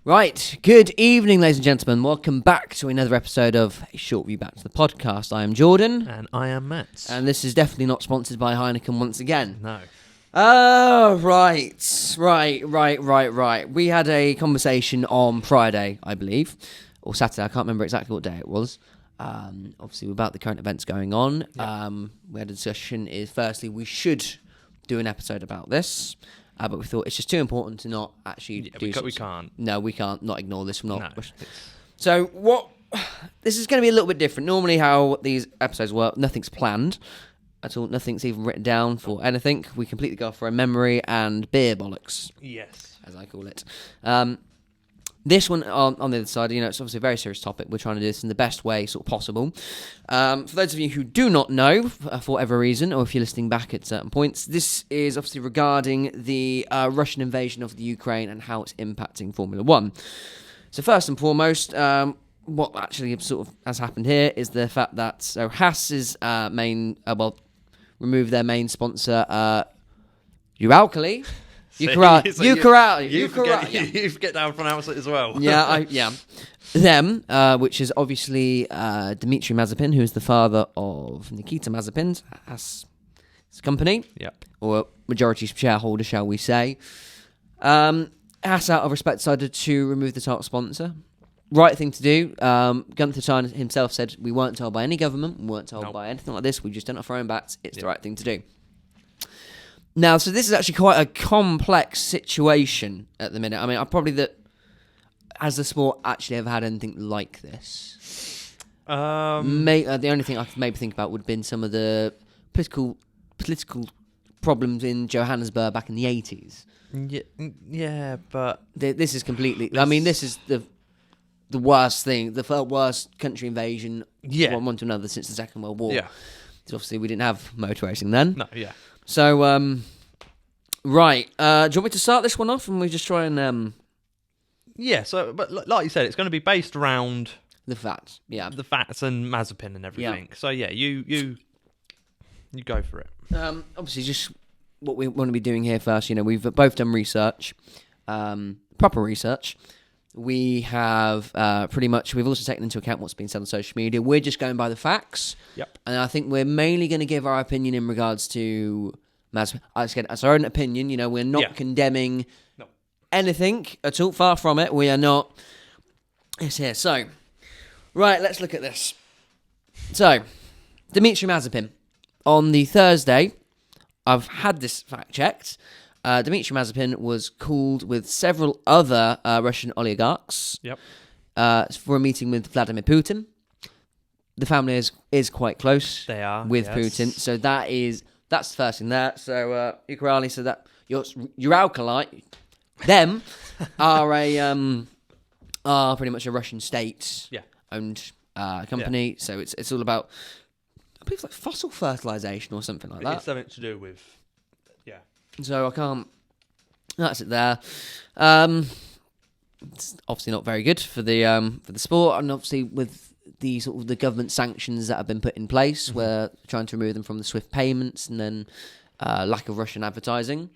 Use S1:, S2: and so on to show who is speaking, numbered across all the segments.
S1: Right, good evening, ladies and gentlemen. Welcome back to another episode of A Short View Back to the Podcast. I am Jordan.
S2: And I am Matt.
S1: And this is definitely not sponsored by Heineken once again.
S2: No.
S1: Oh, right. We had a conversation on Friday, I believe, or Saturday. I can't remember exactly what day it was. Obviously, about the current events going on. Yep. We had a discussion firstly, we should do an episode about this. But we thought it's just too important to not actually do.
S2: We can't.
S1: No, we can't not ignore this.
S2: No,
S1: so what? This is going to be a little bit different. Normally, how these episodes work, nothing's planned at all. Nothing's even written down for anything. We completely go for a memory and beer bollocks.
S2: Yes,
S1: as I call it. This one on the other side, it's obviously a very serious topic. We're trying to do this in the best way sort of possible. For those of you who do not know, for whatever reason, or if you're listening back at certain points, this is obviously regarding the Russian invasion of the Ukraine and how it's impacting Formula One. So first and foremost, what actually sort of has happened here is the fact that Haas's removed their main sponsor, Uralkali. You forget
S2: how to pronounce it as well.
S1: Them, which is obviously Dmitry Mazepin, who is the father of Nikita Mazepin's company.
S2: Yep.
S1: Or majority shareholder, shall we say. Haas, out of respect, decided to remove the title sponsor. Right thing to do. Gunther Steiner himself said, we weren't told by any government, we weren't told by anything like this, we just done it off our own backs, it's the right thing to do. Now, so this is actually quite a complex situation at the minute. I mean, has the sport actually ever had anything like this? The only thing I could maybe think about would have been some of the political problems in Johannesburg back in the 80s.
S2: Yeah, but
S1: this is completely. I mean, this is the worst thing, the worst country invasion from one to another since the Second World War.
S2: Yeah,
S1: so obviously we didn't have motor racing then.
S2: No, yeah.
S1: So, right. Do you want me to start this one off and we just try and...
S2: Yeah, so, but like you said, it's going to be based around...
S1: The facts, yeah.
S2: The facts and Mazepin and everything. Yeah. So, yeah, you go for it.
S1: Obviously, just what we want to be doing here first, we've both done research, proper research. We have we've also taken into account what's been said on social media. We're just going by the facts.
S2: Yep.
S1: And I think we're mainly going to give our opinion in regards to Mazepin. As our own opinion, we're not condemning anything at all. Far from it. We are not. It's here. So, right, let's look at this. So, Dmitry Mazepin. On the Thursday, I've had this fact checked. Dmitry Mazepin was called with several other Russian oligarchs for a meeting with Vladimir Putin. The family is quite close.
S2: They are
S1: with Putin, so that's the first thing there. So Uralkali said that Uralkali, them are pretty much a Russian state owned company. Yeah. So it's all about, I believe, it's like fossil fertilization or something like that.
S2: It's something to do with.
S1: So I can't. That's it there. It's obviously not very good for the sport, and obviously with the sort of the government sanctions that have been put in place, we're trying to remove them from the SWIFT payments, and then lack of Russian advertising,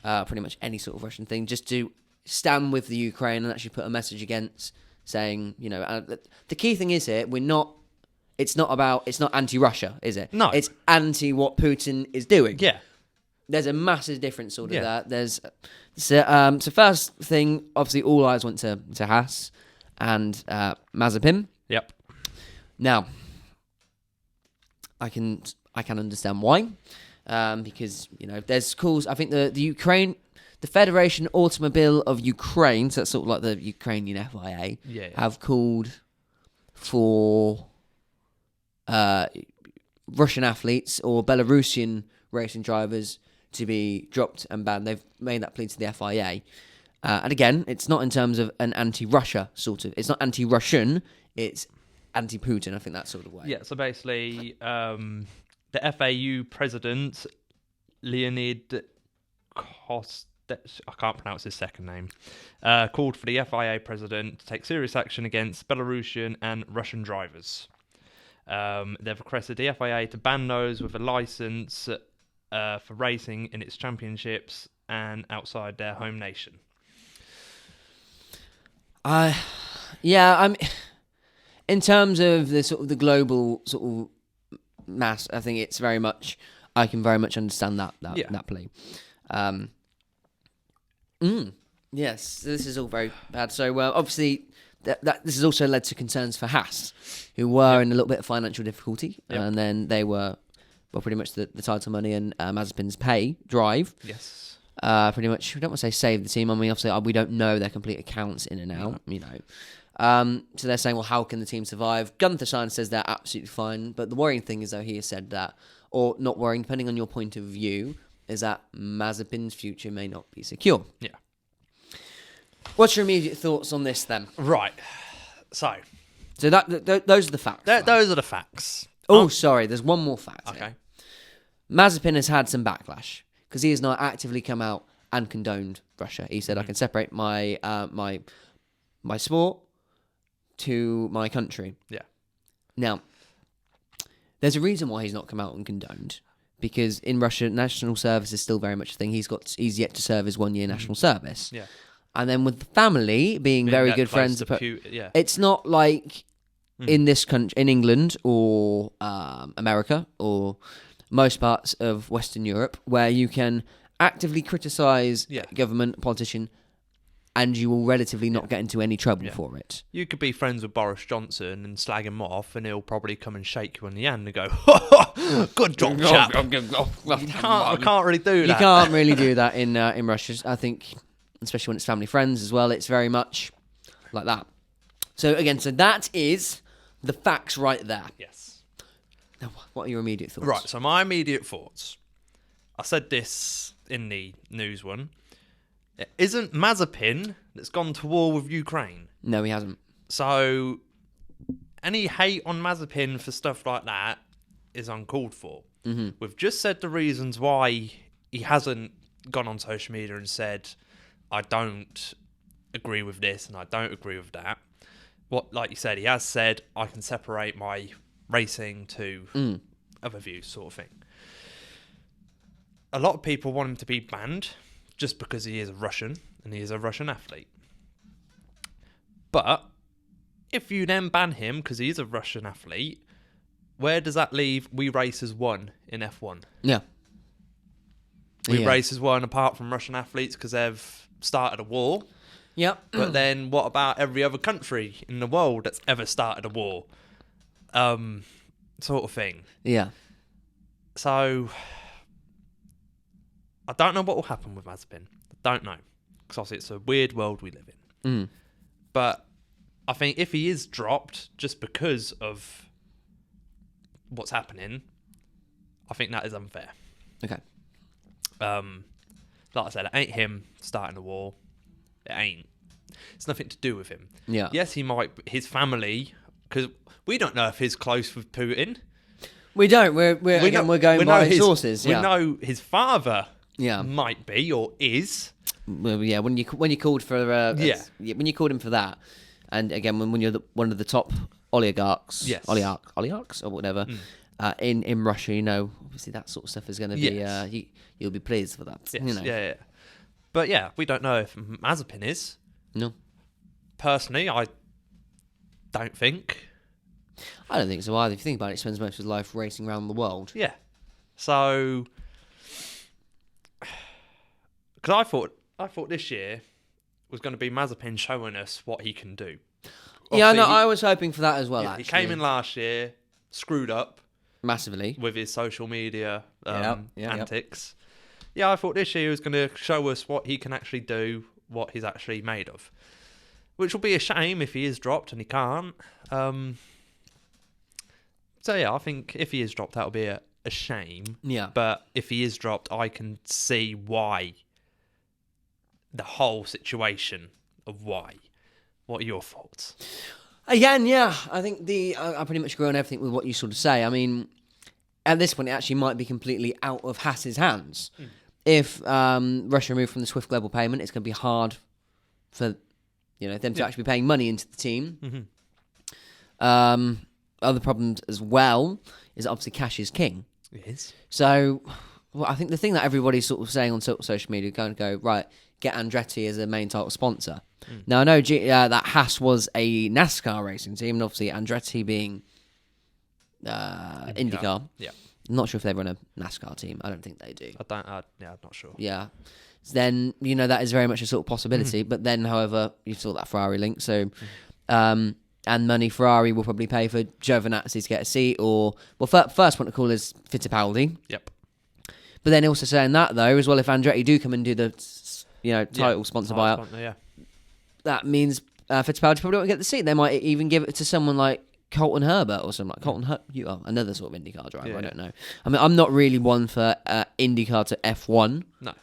S1: pretty much any sort of Russian thing, just to stand with the Ukraine and actually put a message against, saying, the key thing is here, it's not anti-Russia, is it?
S2: No,
S1: it's anti what Putin is doing.
S2: Yeah.
S1: There's a massive difference sort of there. So first thing, obviously all eyes went to Haas and Mazepin.
S2: Yep.
S1: Now, I can understand why, because there's calls. I think the Federation Automobile of Ukraine, so that's sort of like the Ukrainian FIA, have called for Russian athletes or Belarusian racing drivers to be dropped and banned. They've made that plea to the FIA. And again, it's not in terms of an anti-Russia sort of... It's not anti-Russian, it's anti-Putin, I think, that sort of way.
S2: Yeah, so basically, the FAU president, Leonid Kost... I can't pronounce his second name, called for the FIA president to take serious action against Belarusian and Russian drivers. They've requested the FIA to ban those with a license for racing in its championships and outside their home nation.
S1: Yeah, I'm. In terms of the sort of the global sort of mass, I think it's very much. I can very much understand that plea. Yes, this is all very bad. So obviously, that this has also led to concerns for Haas, who were in a little bit of financial difficulty, and then they were, pretty much the title money and Mazepin's pay drive.
S2: Yes.
S1: Pretty much, we don't want to say save the team. I mean, obviously, we don't know their complete accounts in and out, So they're saying, well, how can the team survive? Gunther Steiner says they're absolutely fine. But the worrying thing is, though, he has said that, or not worrying, depending on your point of view, is that Mazepin's future may not be secure.
S2: Yeah.
S1: What's your immediate thoughts on this, then?
S2: Right. So
S1: those are the facts.
S2: Those are the facts.
S1: Oh, sorry, there's one more fact.
S2: Okay.
S1: Here. Mazepin has had some backlash because he has not actively come out and condoned Russia. He said, I can separate my my sport to my country.
S2: Yeah.
S1: Now, there's a reason why he's not come out and condoned, because in Russia, national service is still very much a thing. He's yet to serve his 1 year national service.
S2: Yeah.
S1: And then with the family being very good friends, it's not like in this country, in England or America or most parts of Western Europe, where you can actively criticise government, politician, and you will relatively not get into any trouble for it.
S2: You could be friends with Boris Johnson and slag him off, and he'll probably come and shake you on the hand and go, good job, chap. I can't really do that.
S1: You can't really do that in Russia. I think, especially when it's family friends as well, it's very much like that. So again, that is the facts right there.
S2: Yes.
S1: Now, what are your immediate thoughts?
S2: Right, so my immediate thoughts. I said this in the news one. It isn't Mazepin that's gone to war with Ukraine.
S1: No, he hasn't.
S2: So any hate on Mazepin for stuff like that is uncalled for. Mm-hmm. We've just said the reasons why he hasn't gone on social media and said, I don't agree with this and I don't agree with that. Like you said, he has said, I can separate my racing to other views, sort of thing. A lot of people want him to be banned just because he is a Russian and he is a Russian athlete. But if you then ban him because he is a Russian athlete, where does that leave We Race as one in F1?
S1: Yeah.
S2: We Race as one apart from Russian athletes because they've started a war.
S1: Yep.
S2: But then what about every other country in the world that's ever started a war? Sort of thing.
S1: Yeah.
S2: So I don't know what will happen with Mazepin. I don't know. Because obviously it's a weird world we live in. But I think if he is dropped just because of what's happening, I think that is unfair.
S1: Okay.
S2: Like I said, it ain't him starting the war. It ain't. It's nothing to do with him.
S1: Yeah.
S2: Yes, he might. His family, because we don't know if he's close with Putin.
S1: We don't. We're going by his sources.
S2: We
S1: Yeah.
S2: know his father.
S1: Yeah.
S2: Might be or is.
S1: Well, yeah. When you called for when you called him for that, and again when you're one of the top oligarchs, oligarchs or whatever, in Russia, obviously that sort of stuff is going to be you'll be pleased for that.
S2: Yes. Yeah. But yeah, we don't know if Mazepin is.
S1: No.
S2: Personally, I don't think.
S1: I don't think so either. If you think about it, he spends most of his life racing around the world.
S2: Yeah. So, because I thought this year was going to be Mazepin showing us what he can do.
S1: Obviously, I was hoping for that as well. Actually,
S2: he came in last year, screwed up
S1: massively
S2: with his social media antics. Yeah, I thought this year he was going to show us what he can actually do, what he's actually made of. Which will be a shame if he is dropped and he can't. So yeah, I think if he is dropped, that'll be a shame.
S1: Yeah.
S2: But if he is dropped, I can see why. The whole situation of why. What are your thoughts?
S1: Again, yeah, I think I pretty much agree on everything with what you sort of say. I mean, at this point, it actually might be completely out of Haas's hands. If Russia remove from the SWIFT global payment, it's going to be hard for them to actually be paying money into the team. Other problems as well is obviously cash is king.
S2: It is.
S1: So, I think the thing that everybody's sort of saying on social media, going to go, right, get Andretti as a main title sponsor. Now, I know that Haas was a NASCAR racing team, and obviously Andretti being IndyCar.
S2: Yeah.
S1: I'm not sure if they run a NASCAR team. I don't think they do.
S2: I'm not sure.
S1: Yeah. So then, that is very much a sort of possibility. But then, however, you saw that Ferrari link. So, and money Ferrari will probably pay for Giovinazzi to get a seat, or, first point of call is Fittipaldi.
S2: Yep.
S1: But then also saying that, though, as well, if Andretti do come and do the, title sponsor buyout, that means Fittipaldi probably won't get the seat. They might even give it to someone like Colton Herbert or something like Colton Herbert, another sort of IndyCar driver. Yeah. I don't know. I mean, I'm not really one for IndyCar to F1.
S2: No.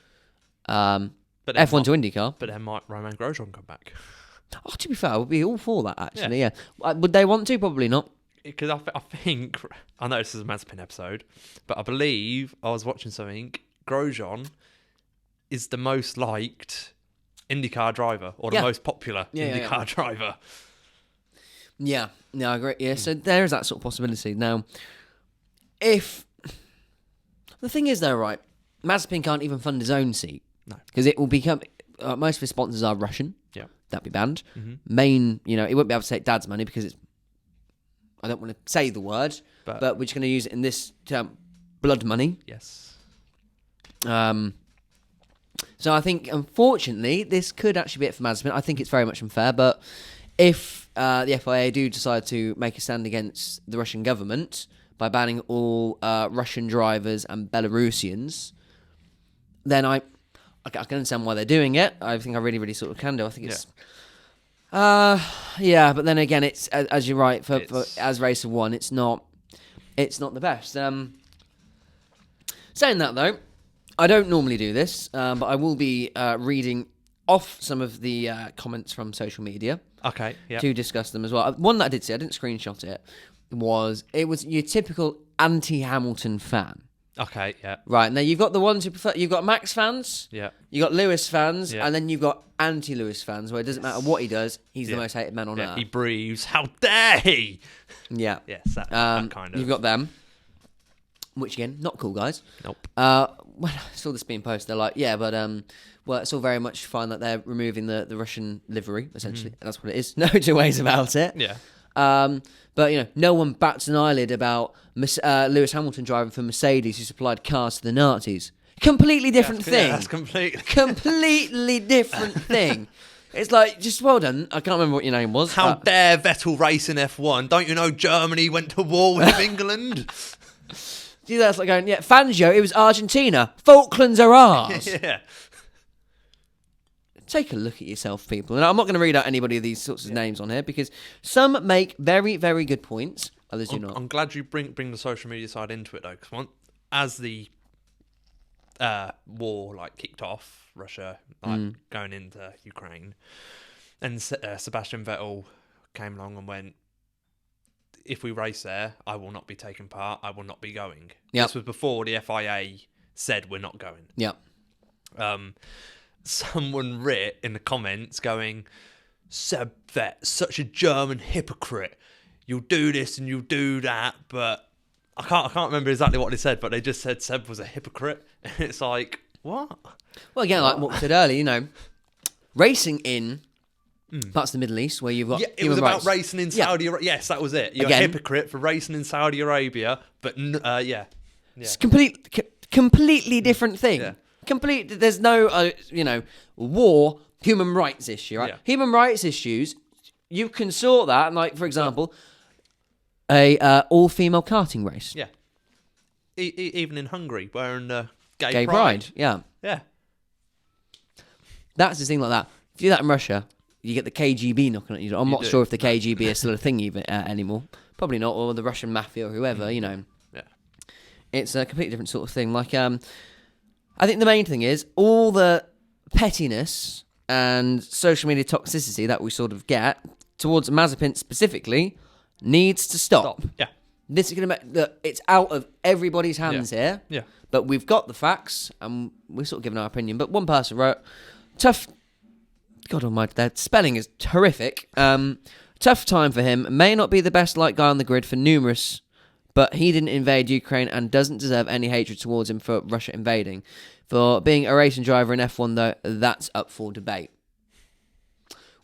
S1: But F1 to IndyCar.
S2: But then might Romain Grosjean come back?
S1: Oh, to be fair, I would be all for that, actually, yeah. Would they want to? Probably not.
S2: Because I think, I know this is a Mazepin episode, but I believe I was watching something, Grosjean is the most liked IndyCar driver, or the most popular IndyCar driver.
S1: Yeah, I agree. Yeah, so there is that sort of possibility. Now, if... The thing is, though, right, Mazepin can't even fund his own seat.
S2: No.
S1: Because it will become... most of his sponsors are Russian.
S2: Yeah.
S1: That'd be banned. Main, he won't be able to take Dad's money because it's... I don't want to say the word, but we're just going to use it in this term, blood money.
S2: Yes.
S1: So I think, unfortunately, this could actually be it for Mazepin. I think it's very much unfair, but if the FIA do decide to make a stand against the Russian government by banning all Russian drivers and Belarusians, then I can understand why they're doing it. I think I really, really sort of can do. I think it's... but then again, it's as you're right, for as race of one, it's not the best. Saying that, though, I don't normally do this, but I will be reading off some of the comments from social media.
S2: Okay, yeah.
S1: To discuss them as well. One that I did see, I didn't screenshot it, was your typical anti-Hamilton fan.
S2: Okay, yeah.
S1: Right, now you've got the ones who prefer... You've got Max fans,
S2: yeah.
S1: You've got Lewis fans,
S2: yeah.
S1: And then you've got anti-Lewis fans, where it doesn't matter what he does, he's the most hated man on earth.
S2: He breathes. How dare he?
S1: Yeah.
S2: Yes, that kind of...
S1: You've got them, which, again, not cool guys.
S2: Nope.
S1: When I saw this being posted, they're like, it's all very much fine that they're removing the Russian livery, essentially. That's what it is. No two ways about it.
S2: Yeah.
S1: But, no one bats an eyelid about Lewis Hamilton driving for Mercedes who supplied cars to the Nazis. Completely different thing.
S2: Yeah, that's
S1: completely different thing. It's like, just well done. I can't remember what your name was.
S2: How dare Vettel race in F1? Don't you know Germany went to war with England?
S1: That's like going, Fangio, it was Argentina. Falklands are ours.
S2: Yeah.
S1: Take a look at yourself, people. And I'm not going to read out anybody of these sorts of names on here because some make very, very good points. Others do not.
S2: I'm glad you bring the social media side into it, though, because as the war kicked off, Russia going into Ukraine, and Sebastian Vettel came along and went, if we race there, I will not be taking part. I will not be going.
S1: Yep.
S2: This was before the FIA said we're not going.
S1: Yeah.
S2: Someone writ in the comments going, Seb Vet, such a German hypocrite. You'll do this and you'll do that, but I can't remember exactly what they said, but they just said Seb was a hypocrite. And it's like, what?
S1: Well, again, like what we said earlier, racing in parts of the Middle East where you've got
S2: it was about racing in Saudi Arabia. Yes, that was it. You're a hypocrite for racing in Saudi Arabia, but
S1: it's completely different thing. Yeah. There's no, war, human rights issue, right? Yeah. Human rights issues, you can sort that, for example, a all-female karting race.
S2: Yeah. Even in Hungary, wearing the gay
S1: pride. Yeah.
S2: Yeah.
S1: That's the thing like that. If you do that in Russia, you get the KGB knocking at you. I'm not sure if the KGB is still a thing even anymore. Probably not, or the Russian mafia or whoever, Yeah. It's a completely different sort of thing. I think the main thing is all the pettiness and social media toxicity that we sort of get towards Mazepin specifically needs to stop.
S2: Yeah.
S1: This is going to make it's out of everybody's hands here.
S2: Yeah.
S1: But we've got the facts and we're sort of giving our opinion. But one person wrote, tough. God almighty, that spelling is horrific. Tough time for him. May not be the best light guy on the grid for numerous. But he didn't invade Ukraine and doesn't deserve any hatred towards him for Russia invading. For being a racing driver in F1, though, that's up for debate.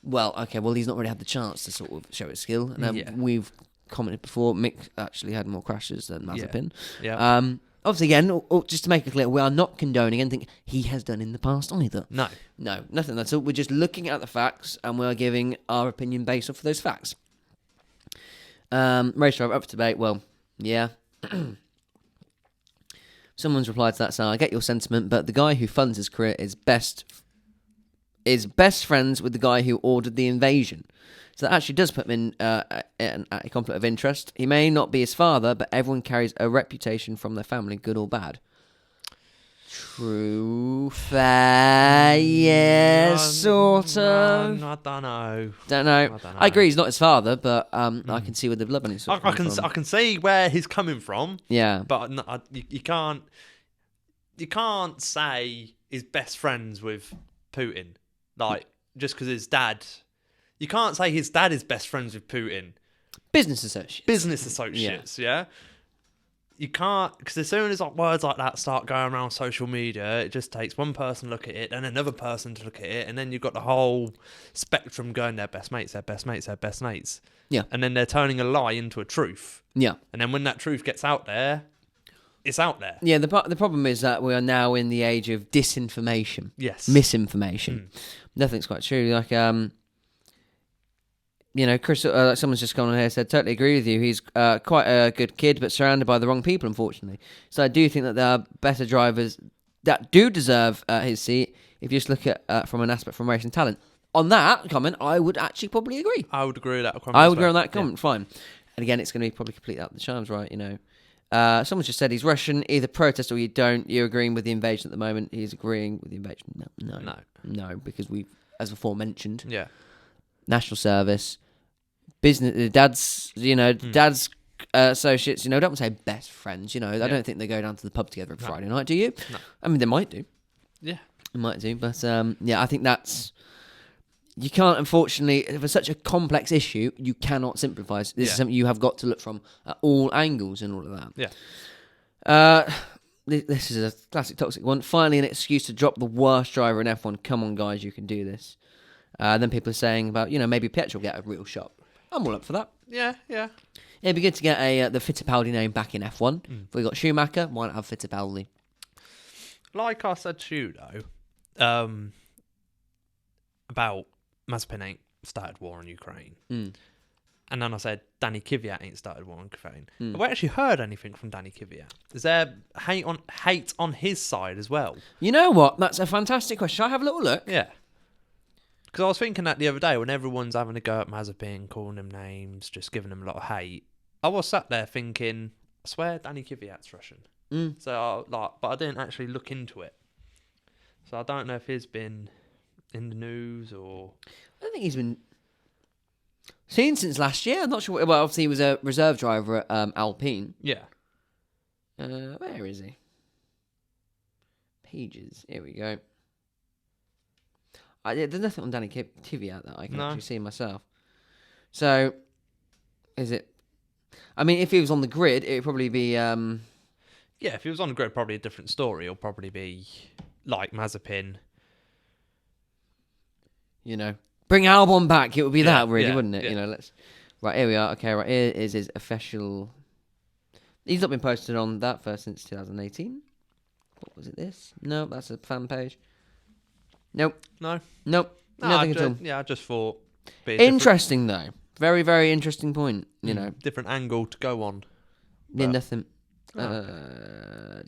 S1: Well, okay, well, he's not really had the chance to sort of show his skill. And
S2: Yeah.
S1: we've commented before, Mick actually had more crashes than Mazepin.
S2: Yeah.
S1: Obviously, again, just to make it clear, we are not condoning anything he has done in the past either.
S2: No.
S1: No, nothing. That's all. We're just looking at the facts and we're giving our opinion based off of those facts. Race driver up for debate. Well, yeah. Someone's replied to that saying, I get your sentiment, but the guy who funds his career is best friends with the guy who ordered the invasion. So that actually does put him in a conflict of interest. He may not be his father, but everyone carries a reputation from their family, good or bad. True, fair, yeah, sort of.
S2: I don't know.
S1: Don't know. I agree, he's not his father, but I can see where the blood money sort of
S2: I can see where he's coming from.
S1: Yeah,
S2: but you can't say he's best friends with Putin, like just because his dad. You can't say his dad is best friends with Putin.
S1: Business associates,
S2: yeah. You can't, because as soon as words like that start going around social media, it just takes one person to look at it and another person to look at it, and then you've got the whole spectrum going, they're best mates, they're best mates, they're best mates.
S1: Yeah.
S2: And then they're turning a lie into a truth.
S1: Yeah.
S2: And then when that truth gets out there, it's out there.
S1: Yeah, the problem is that we are now in the age of disinformation.
S2: Yes.
S1: Misinformation. Nothing's quite true. Like, Chris, someone's just gone on here and said, totally agree with you. He's quite a good kid, but surrounded by the wrong people, unfortunately. So I do think that there are better drivers that do deserve his seat if you just look at from an aspect from racing talent. On that comment, I would actually probably agree.
S2: I would agree with that comment.
S1: I would agree on that comment, fine. And again, it's going to be probably completely out of the charms, right? Someone just said he's Russian, either protest or you don't. You're agreeing with the invasion at the moment. He's agreeing with the invasion. No, because we've, as before mentioned, national service, business, dad's associates, don't want to say best friends, I don't think they go down to the pub together on Friday night, do you?
S2: No.
S1: I mean, they might do.
S2: Yeah.
S1: They might do, but I think that's, you can't, unfortunately, for such a complex issue, you cannot simplify. This is something you have got to look from at all angles and all of that.
S2: Yeah.
S1: This is a classic toxic one. Finally, an excuse to drop the worst driver in F1. Come on, guys, you can do this. Then people are saying about, maybe Pietro will get a real shot. I'm all up for that.
S2: Yeah.
S1: It'd be good to get the Fittipaldi name back in F1. If we got Schumacher, why not have Fittipaldi?
S2: Like I said to you, though, about Mazepin ain't started war in Ukraine. And then I said Danny Kvyat ain't started war in Ukraine. Have we actually heard anything from Danny Kvyat? Is there hate on his side as well?
S1: You know what? That's a fantastic question. Shall I have a little look?
S2: Yeah. Because I was thinking that the other day when everyone's having a go at Mazepin, calling him names, just giving him a lot of hate, I was sat there thinking, I swear Danny Kvyat's Russian. So, but I didn't actually look into it. So I don't know if he's been in the news or...
S1: I don't think he's been seen since last year. I'm not sure. Well, obviously he was a reserve driver at Alpine.
S2: Yeah.
S1: Where is he? Pages. Here we go. There's nothing on Danny Kvyat that I can actually see myself. So, is it... I mean, if he was on the grid, it would probably be... Yeah,
S2: if he was on the grid, probably a different story. It'll probably be like Mazepin.
S1: Bring Albon back. It would be that, really,
S2: yeah,
S1: wouldn't it?
S2: Yeah.
S1: Let's... Right, here we are. Okay, right, here is his official... He's not been posted on that since 2018. What was it, this? No, that's a fan page. Nope.
S2: No,
S1: nothing at all.
S2: Yeah, I just thought...
S1: Interesting, though. Very, very interesting point,
S2: Different angle to go on.
S1: Yeah, nothing.
S2: Okay.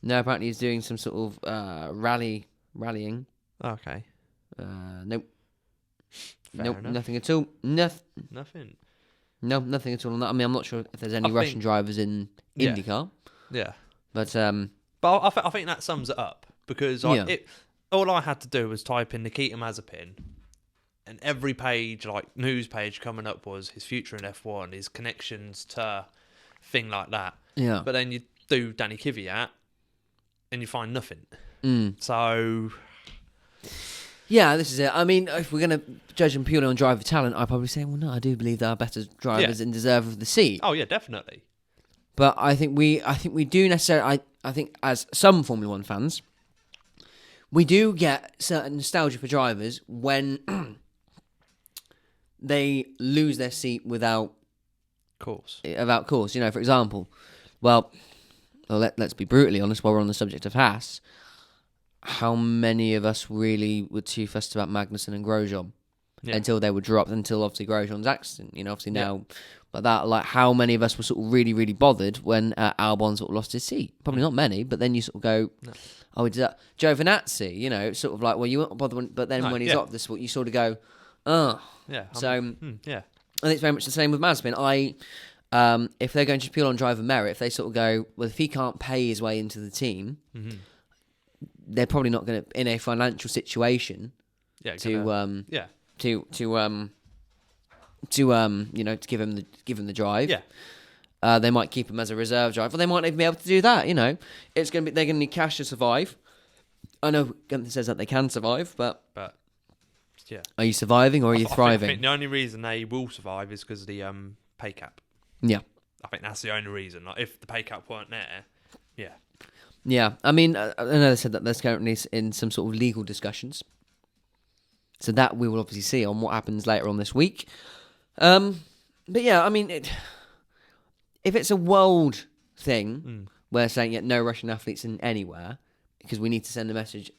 S1: No, apparently he's doing some sort of rallying.
S2: Okay.
S1: Nope.
S2: Fair enough.
S1: Nothing at all.
S2: Nothing.
S1: No, nothing at all on that. I mean, I'm not sure if there's any Russian drivers in IndyCar.
S2: Yeah.
S1: But
S2: I think that sums it up. Because all I had to do was type in Nikita Mazepin, and every page, like news page coming up, was his future in F1, his connections to thing like that.
S1: Yeah.
S2: But then you do Danny Kvyat, and you find nothing. So...
S1: Yeah, this is it. I mean, if we're going to judge him purely on driver talent, I'd probably say, well, no, I do believe there are better drivers and deserve of the seat.
S2: Oh, yeah, definitely.
S1: But I think we do necessarily... I think as some Formula One fans... we do get certain nostalgia for drivers when they lose their seat without
S2: course.
S1: cause. You know, for example, let's be brutally honest while we're on the subject of Haas. How many of us really were too fussed about Magnussen and Grosjean until they were dropped, until obviously Grosjean's accident, you know, obviously now, but that, like, how many of us were sort of really, really bothered when Albon sort of lost his seat? Probably not many, but then you sort of go, oh, did that? Giovinazzi, you know, it's sort of like, well, you weren't bothered, but then when he's up this, you sort of go, oh.
S2: Yeah.
S1: So,
S2: I
S1: think it's very much the same with Mazepin. If they're going to appeal on driver merit, if they sort of go, well, if he can't pay his way into the team, they're probably not going to, in a financial situation, to give him the drive. Yeah. They might keep him as a reserve driver. They might not even be able to do that. You know, they're going to need cash to survive. I know Gunther says that they can survive, but
S2: yeah,
S1: are you surviving or are you thriving?
S2: I think the only reason they will survive is because of the pay cap.
S1: Yeah,
S2: I think that's the only reason. Like, if the pay cap weren't there,
S1: yeah. I mean, I know they said that there's currently in some sort of legal discussions. So that we will obviously see on what happens later on this week. But yeah, I mean, if it's a world thing, we're saying no Russian athletes in anywhere, because we need to send a message,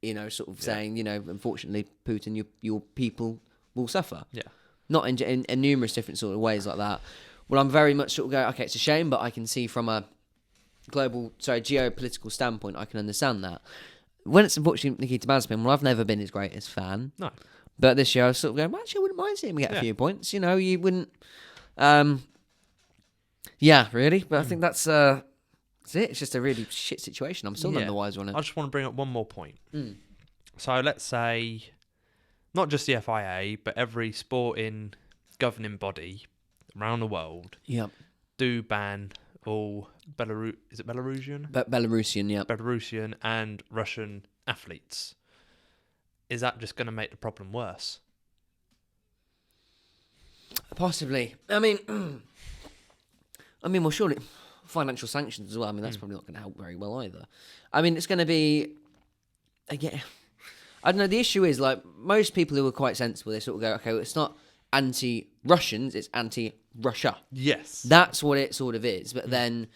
S1: you know, sort of saying, you know, unfortunately, Putin, your people will suffer. Yeah. Not in numerous different sort of ways like that. Well, I'm very much sort of going, okay, it's a shame, but I can see from a geopolitical standpoint, I can understand that. When it's unfortunately Nikita Mazepin, well, I've never been his greatest fan. No. But this year I was sort of going, well, actually, I wouldn't mind seeing him get a few points. You know, you wouldn't... yeah, really. But I think that's it. It's just a really shit situation. I'm still none the wiser on it.
S2: I just want to bring up one more point. So let's say, not just the FIA, but every sporting governing body around the world do ban all Belarusian?
S1: Belarusian, yeah.
S2: Belarusian and Russian athletes. Is that just going to make the problem worse?
S1: Possibly. I mean, well, surely financial sanctions as well. I mean, that's probably not going to help very well either. I mean, it's going to be again. I don't know. The issue is, like, most people who are quite sensible, they sort of go, okay, well, it's not anti-Russians, it's anti-Russia. Yes, that's what it sort of is. But then,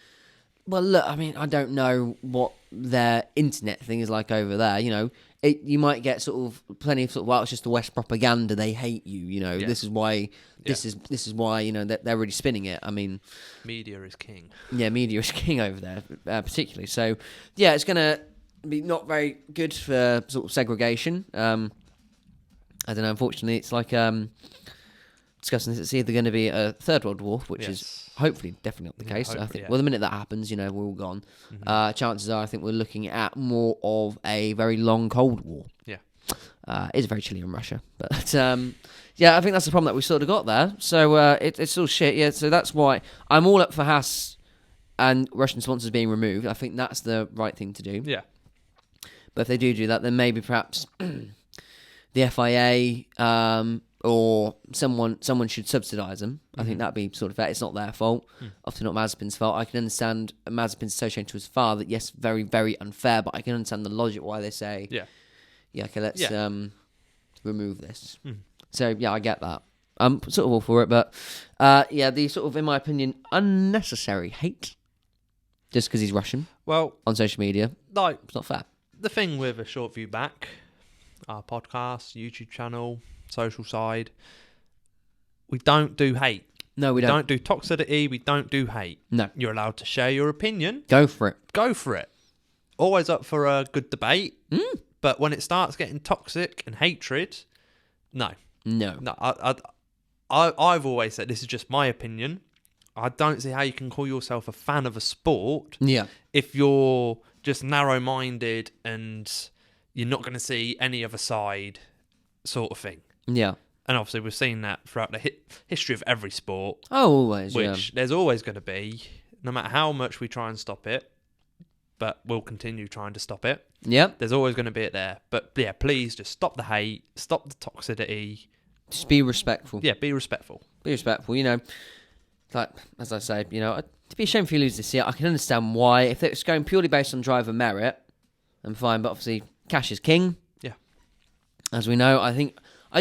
S1: well, look, I mean, I don't know what their internet thing is like over there. You know, you might get sort of plenty of well, it's just the West propaganda. They hate you. You know, this is why. This is why, you know, they're really spinning it. I mean,
S2: media is king.
S1: Yeah, media is king over there, particularly. So, yeah, it's going to be not very good for sort of segregation. I don't know. Unfortunately, it's like discussing this. It's either going to be a third world war, which is hopefully definitely not the case. I think. Well, the minute that happens, you know, we're all gone. Chances are, I think we're looking at more of a very long Cold War. Yeah. It's very chilly in Russia, but yeah, I think that's the problem that we sort of got there. So it's all shit. Yeah, so that's why I'm all up for Haas and Russian sponsors being removed. I think that's the right thing to do. Yeah. But if they do that, then maybe perhaps the FIA or someone should subsidise them. I think that'd be sort of fair. It's not their fault. Obviously not Mazepin's fault. I can understand Mazepin's association to his father. Yes, very, very unfair, but I can understand the logic why they say, okay, let's remove this. So, yeah, I get that. I'm sort of all for it, but the sort of, in my opinion, unnecessary hate just because he's Russian on social media,
S2: like,
S1: it's not fair.
S2: The thing with A Short View Back, our podcast, YouTube channel, social side, we don't do hate.
S1: No, we don't.
S2: We don't do toxicity. We don't do hate. No. You're allowed to share your opinion.
S1: Go for it.
S2: Go for it. Always up for a good debate. But when it starts getting toxic and hatred, no. I've always said, this is just my opinion, I don't see how you can call yourself a fan of a sport if you're just narrow-minded and you're not going to see any other side sort of thing. Yeah. And obviously we've seen that throughout the history of every sport.
S1: Oh, always,
S2: which there's always going to be, no matter how much we try and stop it, but we'll continue trying to stop it. Yep. There's always going to be it there. But yeah, please just stop the hate, stop the toxicity.
S1: Just be respectful.
S2: Yeah, be respectful.
S1: Be respectful, you know. Like, as I say, you know, it'd be a shame if you lose this year. I can understand why. If it's going purely based on driver merit, I'm fine. But obviously, cash is king.
S2: Yeah.
S1: As we know, I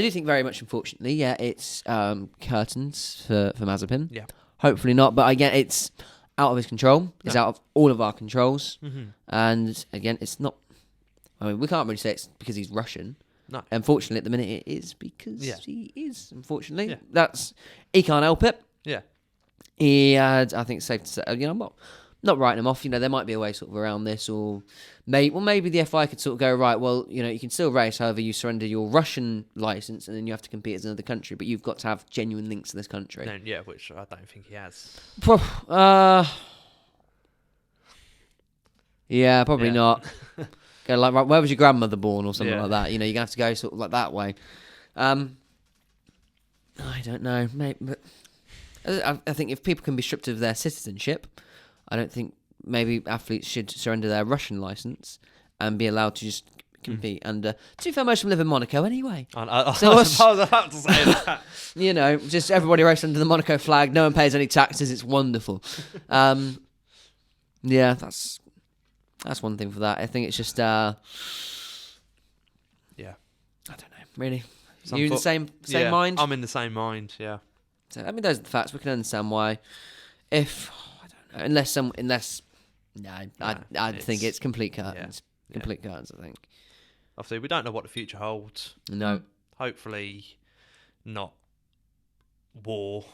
S1: do think very much, unfortunately, yeah, it's curtains for Mazepin.
S2: Yeah.
S1: Hopefully not, but again, it's out of his control. It's out of all of our controls.
S2: Mm-hmm.
S1: And again, it's not. I mean, we can't really say it's because he's Russian.
S2: No.
S1: Unfortunately, at the minute, it is because
S2: Yeah.
S1: he is. Unfortunately,
S2: Yeah.
S1: He can't help it.
S2: Yeah.
S1: He had, I think, it's safe to say, I'm not writing him off. There might be a way sort of around this, or maybe the FI could sort of go, right, well, you can still race, however, you surrender your Russian license, and then you have to compete as another country, but you've got to have genuine links to this country.
S2: No, yeah, which I don't think he has.
S1: Yeah, probably not. Go like, right, where was your grandmother born, or something
S2: Yeah.
S1: like that? You're gonna have to go sort of like that way. I don't know, mate, but I think if people can be stripped of their citizenship, I don't think maybe athletes should surrender their Russian license and be allowed to just compete. And to be fair, most of them live in Monaco anyway.
S2: I
S1: So
S2: suppose I have to say that.
S1: Just everybody races under the Monaco flag. No one pays any taxes. It's wonderful. Yeah, that's one thing for that. I think it's just
S2: Yeah.
S1: I don't know, really.
S2: Some
S1: You in the
S2: thought-
S1: same
S2: Yeah,
S1: mind?
S2: I'm in the same mind, yeah.
S1: So, I mean, those are the facts. We can understand why. I don't know, unless I think it's complete curtains.
S2: Yeah.
S1: Complete curtains, I think.
S2: Obviously, we don't know what the future holds.
S1: No.
S2: Hopefully, not war.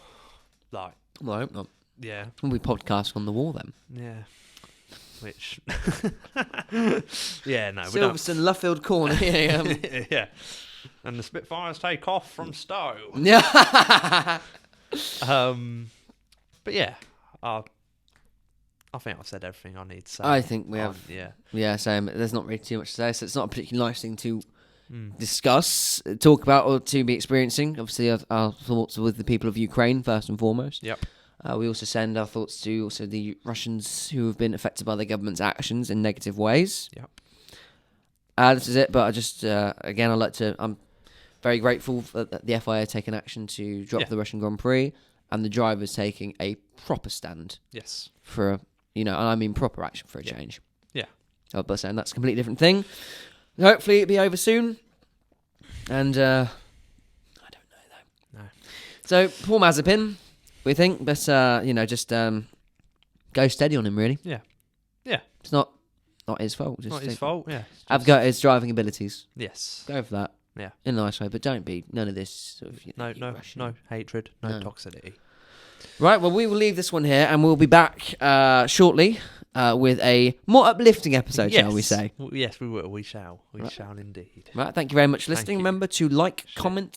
S1: Well, I hope not.
S2: Yeah.
S1: We'll be podcasting on the war then.
S2: Yeah. Which. Yeah, no, we
S1: Silverstone, Luffield Corner. Yeah.
S2: don't. Yeah. And the Spitfires take off from Stowe.
S1: Yeah.
S2: But yeah, I think I've said everything I need to say.
S1: I think we have.
S2: Yeah.
S1: Yeah, same. There's not really too much to say, so it's not a particularly nice thing to discuss, talk about, or to be experiencing. Obviously, our thoughts are with the people of Ukraine, first and foremost.
S2: Yep.
S1: We also send our thoughts to also the Russians who have been affected by the government's actions in negative ways.
S2: Yep.
S1: This is it, but I just, again, I'm very grateful that the FIA taken action to drop the Russian Grand Prix, and the drivers taking a proper stand
S2: Yes.
S1: for, and I mean proper action for a change.
S2: Yeah.
S1: But saying that's a completely different thing. Hopefully it'll be over soon. And, I don't know, though.
S2: No.
S1: So, Paul Mazepin, we think, but, just go steady on him, really.
S2: Yeah. Yeah.
S1: It's not his fault. Just
S2: Not his fault, yeah.
S1: Have got his driving abilities.
S2: Yes.
S1: Go for that.
S2: Yeah.
S1: In a nice way, but don't be none of this sort of,
S2: No hatred, no
S1: No.
S2: toxicity.
S1: Right, well, we will leave this one here, and we'll be back shortly with a more uplifting episode, shall we say?
S2: Yes, we will. We shall. We shall indeed.
S1: Right, thank you very much for listening.
S2: you.
S1: Remember to like, comment,